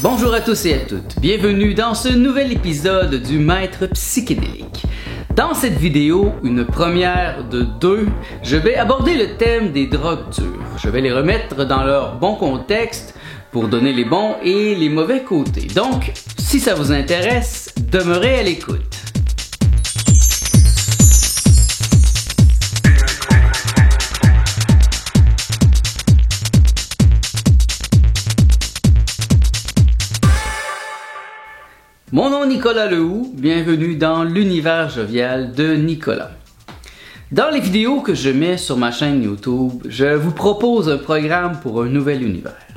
Bonjour à tous et à toutes, bienvenue dans ce nouvel épisode du Maître Psychédélique. Dans cette vidéo, une première de deux, je vais aborder le thème des drogues dures. Je vais les remettre dans leur bon contexte pour donner les bons et les mauvais côtés. Donc, si ça vous intéresse, demeurez à l'écoute. Mon nom est Nicolas Lehoux, bienvenue dans l'univers jovial de Nicolas. Dans les vidéos que je mets sur ma chaîne YouTube, je vous propose un programme pour un nouvel univers.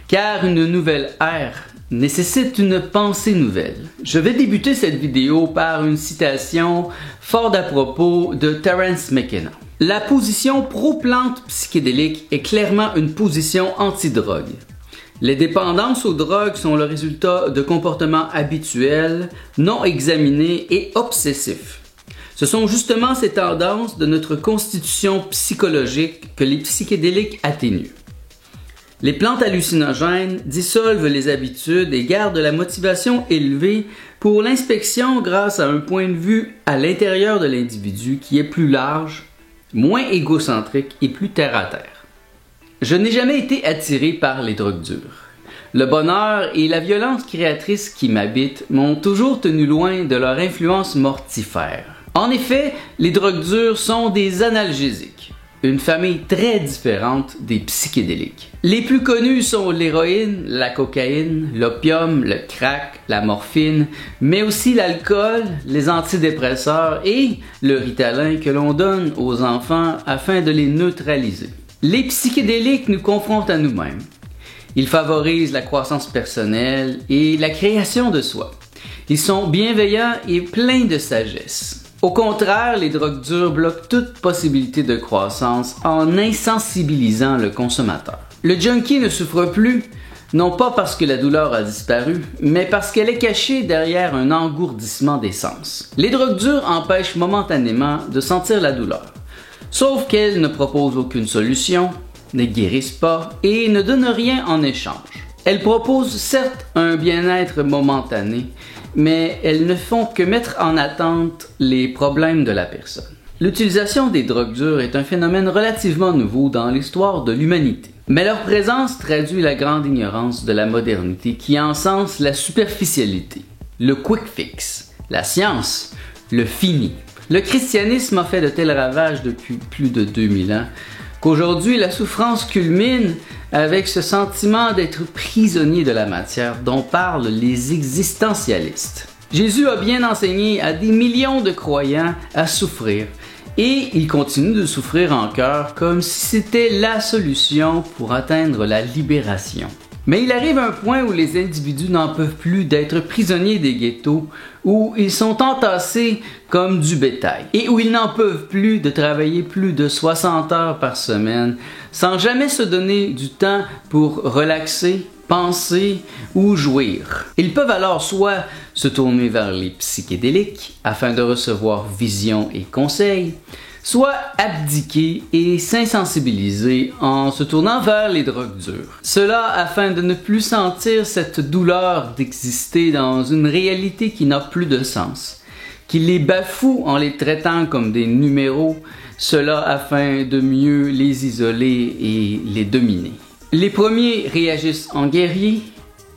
Car une nouvelle ère nécessite une pensée nouvelle. Je vais débuter cette vidéo par une citation fort à propos de Terence McKenna. La position pro-plante psychédélique est clairement une position anti-drogue. Les dépendances aux drogues sont le résultat de comportements habituels, non examinés et obsessifs. Ce sont justement ces tendances de notre constitution psychologique que les psychédéliques atténuent. Les plantes hallucinogènes dissolvent les habitudes et gardent la motivation élevée pour l'inspection grâce à un point de vue à l'intérieur de l'individu qui est plus large, moins égocentrique et plus terre-à-terre. Je n'ai jamais été attiré par les drogues dures. Le bonheur et la violence créatrice qui m'habitent m'ont toujours tenu loin de leur influence mortifère. En effet, les drogues dures sont des analgésiques, une famille très différente des psychédéliques. Les plus connus sont l'héroïne, la cocaïne, l'opium, le crack, la morphine, mais aussi l'alcool, les antidépresseurs et le Ritalin que l'on donne aux enfants afin de les neutraliser. Les psychédéliques nous confrontent à nous-mêmes. Ils favorisent la croissance personnelle et la création de soi. Ils sont bienveillants et pleins de sagesse. Au contraire, les drogues dures bloquent toute possibilité de croissance en insensibilisant le consommateur. Le junkie ne souffre plus, non pas parce que la douleur a disparu, mais parce qu'elle est cachée derrière un engourdissement des sens. Les drogues dures empêchent momentanément de sentir la douleur. Sauf qu'elles ne proposent aucune solution, ne guérissent pas et ne donnent rien en échange. Elles proposent certes un bien-être momentané, mais elles ne font que mettre en attente les problèmes de la personne. L'utilisation des drogues dures est un phénomène relativement nouveau dans l'histoire de l'humanité. Mais leur présence traduit la grande ignorance de la modernité qui encense la superficialité, le quick fix, la science, le fini. Le christianisme a fait de tels ravages depuis plus de 2000 ans qu'aujourd'hui la souffrance culmine avec ce sentiment d'être prisonnier de la matière dont parlent les existentialistes. Jésus a bien enseigné à des millions de croyants à souffrir et il continue de souffrir en cœur comme si c'était la solution pour atteindre la libération. Mais il arrive un point où les individus n'en peuvent plus d'être prisonniers des ghettos, où ils sont entassés comme du bétail, et où ils n'en peuvent plus de travailler plus de 60 heures par semaine, sans jamais se donner du temps pour relaxer, penser ou jouir. Ils peuvent alors soit se tourner vers les psychédéliques afin de recevoir visions et conseils, soit abdiquer et s'insensibiliser en se tournant vers les drogues dures. Cela afin de ne plus sentir cette douleur d'exister dans une réalité qui n'a plus de sens, qui les bafoue en les traitant comme des numéros, cela afin de mieux les isoler et les dominer. Les premiers réagissent en guerriers,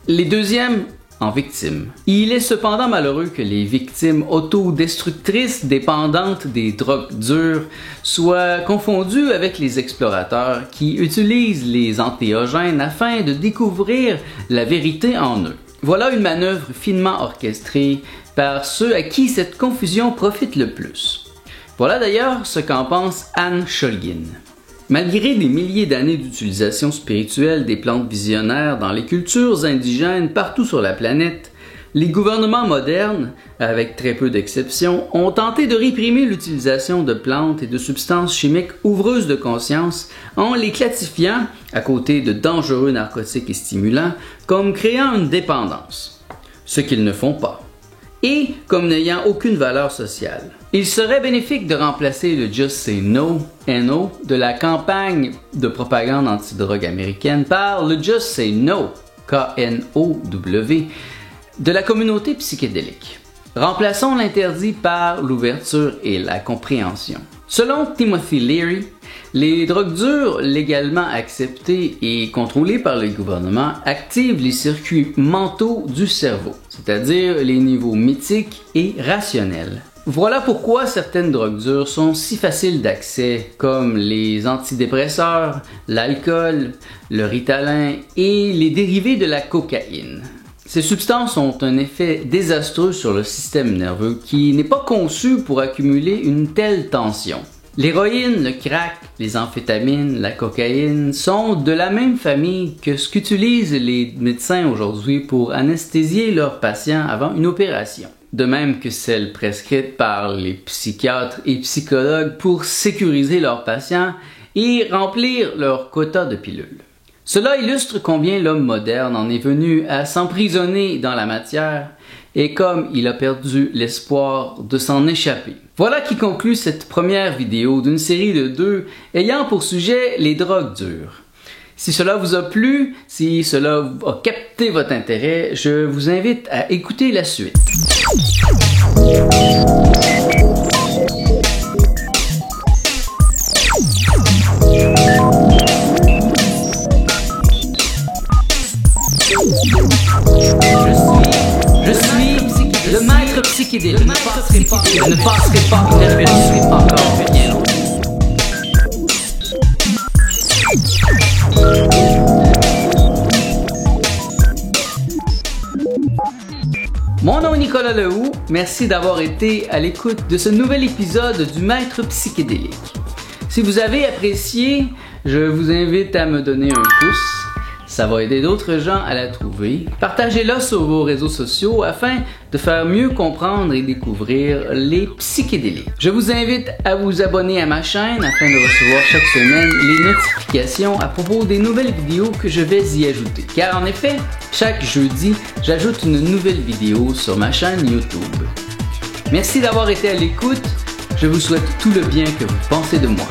les deuxièmes en victimes. Il est cependant malheureux que les victimes autodestructrices dépendantes des drogues dures soient confondues avec les explorateurs qui utilisent les antéogènes afin de découvrir la vérité en eux. Voilà une manœuvre finement orchestrée par ceux à qui cette confusion profite le plus. Voilà d'ailleurs ce qu'en pense Anne Shulgin. Malgré des milliers d'années d'utilisation spirituelle des plantes visionnaires dans les cultures indigènes partout sur la planète, les gouvernements modernes, avec très peu d'exceptions, ont tenté de réprimer l'utilisation de plantes et de substances chimiques ouvreuses de conscience en les classifiant, à côté de dangereux narcotiques et stimulants, comme créant une dépendance, ce qu'ils ne font pas, et comme n'ayant aucune valeur sociale. Il serait bénéfique de remplacer le Just Say No, NO, de la campagne de propagande antidrogue américaine par le Just Say No, K-N-O-W, de la communauté psychédélique. Remplaçons l'interdit par l'ouverture et la compréhension. Selon Timothy Leary, les drogues dures légalement acceptées et contrôlées par le gouvernement activent les circuits mentaux du cerveau, c'est-à-dire les niveaux mythiques et rationnels. Voilà pourquoi certaines drogues dures sont si faciles d'accès, comme les antidépresseurs, l'alcool, le Ritalin et les dérivés de la cocaïne. Ces substances ont un effet désastreux sur le système nerveux qui n'est pas conçu pour accumuler une telle tension. L'héroïne, le crack, les amphétamines, la cocaïne sont de la même famille que ce qu'utilisent les médecins aujourd'hui pour anesthésier leurs patients avant une opération. De même que celles prescrites par les psychiatres et psychologues pour sécuriser leurs patients et remplir leur quota de pilules. Cela illustre combien l'homme moderne en est venu à s'emprisonner dans la matière et comme il a perdu l'espoir de s'en échapper. Voilà qui conclut cette première vidéo d'une série de 2 ayant pour sujet les drogues dures. Si cela vous a plu, si cela a capté votre intérêt, je vous invite à écouter la suite. Je suis le maître psychédélique. Je ne passerai pas inaperçu encore bien longtemps. Mon nom est Nicolas Lehoux, merci d'avoir été à l'écoute de ce nouvel épisode du Maître psychédélique. Si vous avez apprécié, je vous invite à me donner un pouce. Ça va aider d'autres gens à la trouver. Partagez-la sur vos réseaux sociaux afin de faire mieux comprendre et découvrir les psychédéliques. Je vous invite à vous abonner à ma chaîne afin de recevoir chaque semaine les notifications à propos des nouvelles vidéos que je vais y ajouter. Car en effet, chaque jeudi, j'ajoute une nouvelle vidéo sur ma chaîne YouTube. Merci d'avoir été à l'écoute. Je vous souhaite tout le bien que vous pensez de moi.